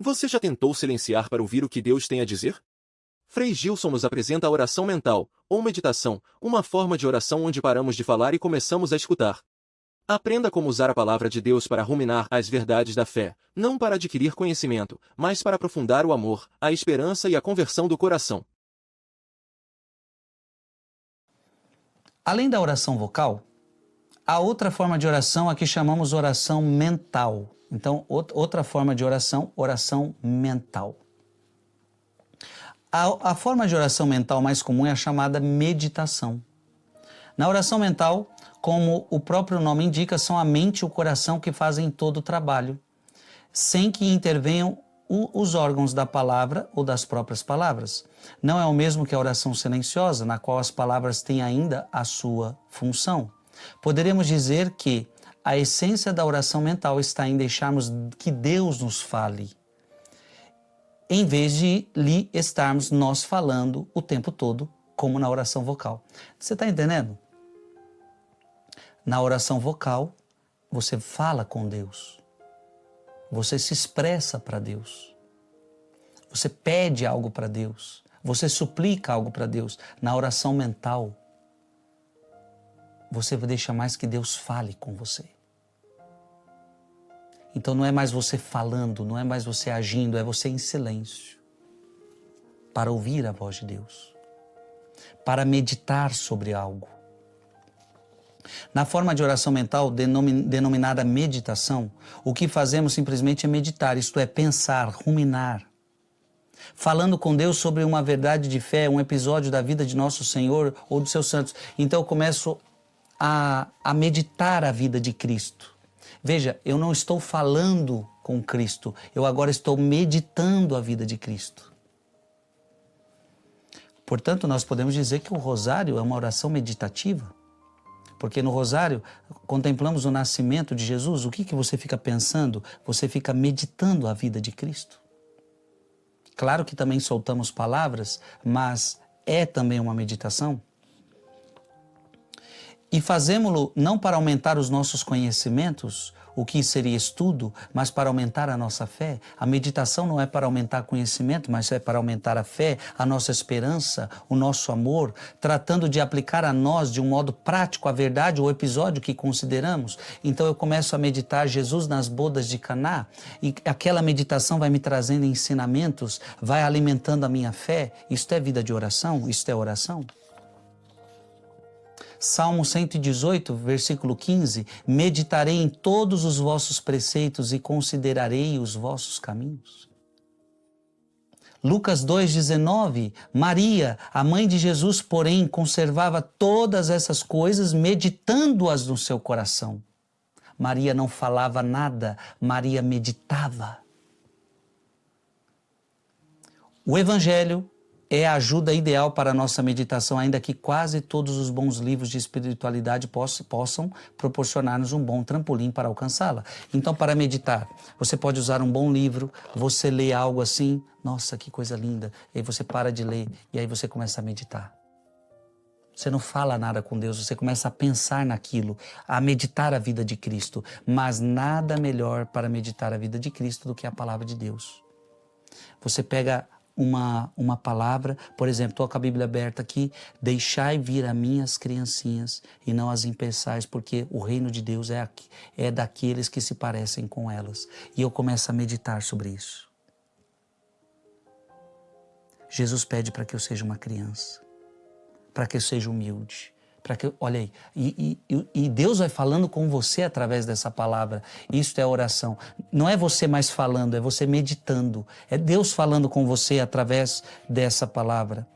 Você já tentou silenciar para ouvir o que Deus tem a dizer? Frei Gilson nos apresenta a oração mental, ou meditação, uma forma de oração onde paramos de falar e começamos a escutar. Aprenda como usar a palavra de Deus para ruminar as verdades da fé, não para adquirir conhecimento, mas para aprofundar o amor, a esperança e a conversão do coração. Além da oração vocal, há outra forma de oração a que chamamos oração mental. Então, outra forma de oração, oração mental. A forma de oração mental mais comum é a chamada meditação. Na oração mental, como o próprio nome indica, são a mente e o coração que fazem todo o trabalho, sem que intervenham os órgãos da palavra ou das próprias palavras. Não é o mesmo que a oração silenciosa, na qual as palavras têm ainda a sua função. Poderíamos dizer que a essência da oração mental está em deixarmos que Deus nos fale, em vez de lhe estarmos nós falando o tempo todo, como na oração vocal. Você está entendendo? Na oração vocal, você fala com Deus. Você se expressa para Deus. Você pede algo para Deus. Você suplica algo para Deus. Na oração mental, você deixa mais que Deus fale com você. Então não é mais você falando, não é mais você agindo, é você em silêncio. Para ouvir a voz de Deus. Para meditar sobre algo. Na forma de oração mental, denominada meditação, o que fazemos simplesmente é meditar, isto é, pensar, ruminar. Falando com Deus sobre uma verdade de fé, um episódio da vida de nosso Senhor ou dos seus santos. Então eu começo a meditar a vida de Cristo. Veja, eu não estou falando com Cristo, eu agora estou meditando a vida de Cristo. Portanto, nós podemos dizer que o rosário é uma oração meditativa. Porque no rosário contemplamos o nascimento de Jesus. O que você fica pensando? Você fica meditando a vida de Cristo. Claro que também soltamos palavras, mas é também uma meditação. E fazemos-lo não para aumentar os nossos conhecimentos, o que seria estudo, mas para aumentar a nossa fé. A meditação não é para aumentar conhecimento, mas é para aumentar a fé, a nossa esperança, o nosso amor, tratando de aplicar a nós de um modo prático a verdade ou o episódio que consideramos. Então eu começo a meditar Jesus nas bodas de Caná e aquela meditação vai me trazendo ensinamentos, vai alimentando a minha fé. Isto é vida de oração? Isto é oração? Salmo 118, versículo 15, meditarei em todos os vossos preceitos e considerarei os vossos caminhos. Lucas 2,19, Maria, a mãe de Jesus, porém, conservava todas essas coisas, meditando-as no seu coração. Maria não falava nada, Maria meditava. O Evangelho é a ajuda ideal para a nossa meditação, ainda que quase todos os bons livros de espiritualidade possam proporcionar-nos um bom trampolim para alcançá-la. Então, para meditar, você pode usar um bom livro, você lê algo assim, nossa, que coisa linda, e aí você para de ler, e aí você começa a meditar. Você não fala nada com Deus, você começa a pensar naquilo, a meditar a vida de Cristo. Mas nada melhor para meditar a vida de Cristo do que a palavra de Deus. Você pega uma palavra, por exemplo, estou com a Bíblia aberta aqui, deixai vir a mim as criancinhas e não as impeçais, porque o reino de Deus é daqueles que se parecem com elas. E eu começo a meditar sobre isso. Jesus pede para que eu seja uma criança, para que eu seja humilde, para que olha aí, e Deus vai falando com você através dessa palavra. Isto é oração. Não é você mais falando, é você meditando. É Deus falando com você através dessa palavra.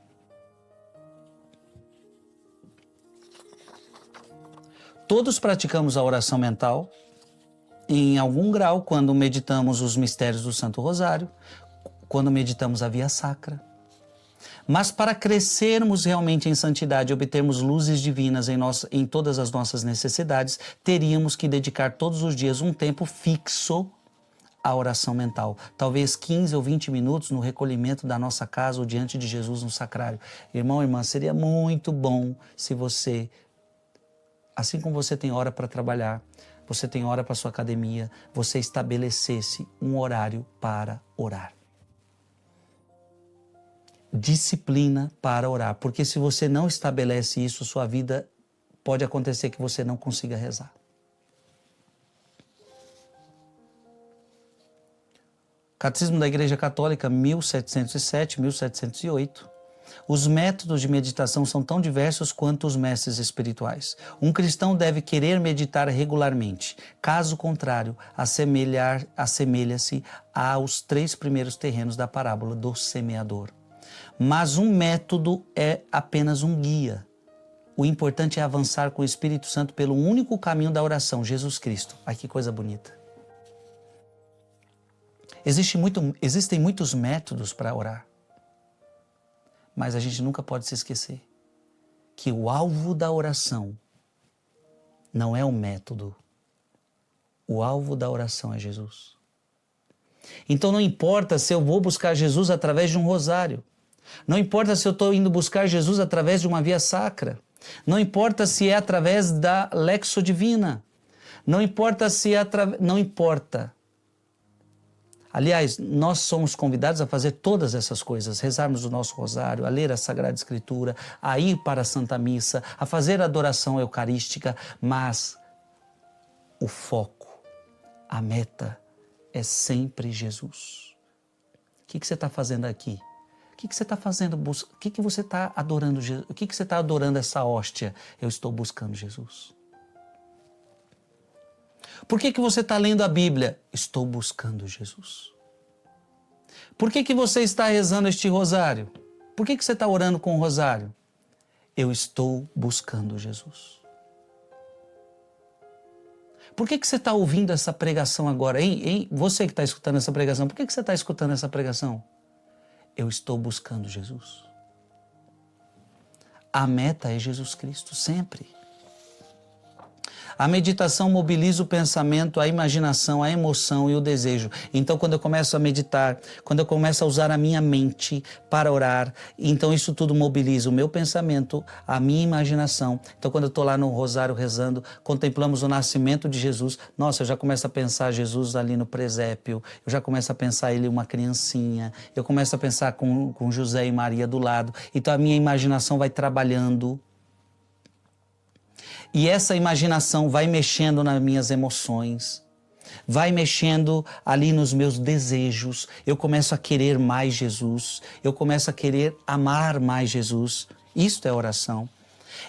Todos praticamos a oração mental em algum grau quando meditamos os mistérios do Santo Rosário, quando meditamos a Via Sacra. Mas para crescermos realmente em santidade e obtermos luzes divinas em todas as nossas necessidades, teríamos que dedicar todos os dias um tempo fixo à oração mental. Talvez 15 ou 20 minutos no recolhimento da nossa casa ou diante de Jesus no sacrário. Irmão, irmã, seria muito bom se você, assim como você tem hora para trabalhar, você tem hora para sua academia, você estabelecesse um horário para orar. Disciplina para orar, porque se você não estabelece isso, sua vida pode acontecer que você não consiga rezar. Catecismo da Igreja Católica, 1707, 1708. Os métodos de meditação são tão diversos quanto os mestres espirituais. Um cristão deve querer meditar regularmente. Caso contrário, assemelha-se aos 3 primeiros terrenos da parábola do semeador. Mas um método é apenas um guia. O importante é avançar com o Espírito Santo pelo único caminho da oração, Jesus Cristo. Ai, que coisa bonita. Existem muitos métodos para orar. Mas a gente nunca pode se esquecer que o alvo da oração não é o método. O alvo da oração é Jesus. Então não importa se eu vou buscar Jesus através de um rosário. Não importa se eu estou indo buscar Jesus através de uma via sacra. Não importa se é através da Lexo Divina. Não importa se é através... Não importa. Aliás, nós somos convidados a fazer todas essas coisas, rezarmos o nosso rosário, a ler a Sagrada Escritura, a ir para a Santa Missa, a fazer a adoração eucarística, mas o foco, a meta é sempre Jesus. O que você está fazendo aqui? O que você está fazendo? O que você está adorando? O que você está adorando essa hóstia? Eu estou buscando Jesus. Por que você está lendo a Bíblia? Estou buscando Jesus. Por que você está rezando este rosário? Por que você está orando com o rosário? Eu estou buscando Jesus. Por que você está ouvindo essa pregação agora? Hein? Você que está escutando essa pregação, por que você está escutando essa pregação? Eu estou buscando Jesus. A meta é Jesus Cristo, sempre. A meditação mobiliza o pensamento, a imaginação, a emoção e o desejo. Então, quando eu começo a meditar, quando eu começo a usar a minha mente para orar, então isso tudo mobiliza o meu pensamento, a minha imaginação. Então, quando eu estou lá no rosário rezando, contemplamos o nascimento de Jesus, nossa, eu já começo a pensar Jesus ali no presépio, eu já começo a pensar ele uma criancinha, eu começo a pensar com José e Maria do lado. Então, a minha imaginação vai trabalhando. E essa imaginação vai mexendo nas minhas emoções, vai mexendo ali nos meus desejos. Eu começo a querer mais Jesus, eu começo a querer amar mais Jesus. Isto é oração.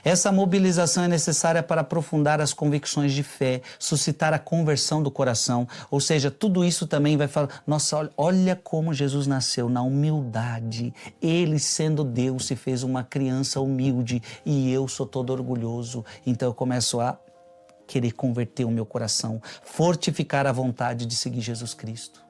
Essa mobilização é necessária para aprofundar as convicções de fé, suscitar a conversão do coração. Ou seja, tudo isso também vai falar, nossa, olha como Jesus nasceu na humildade. Ele, sendo Deus, se fez uma criança humilde e eu sou todo orgulhoso. Então eu começo a querer converter o meu coração, fortificar a vontade de seguir Jesus Cristo.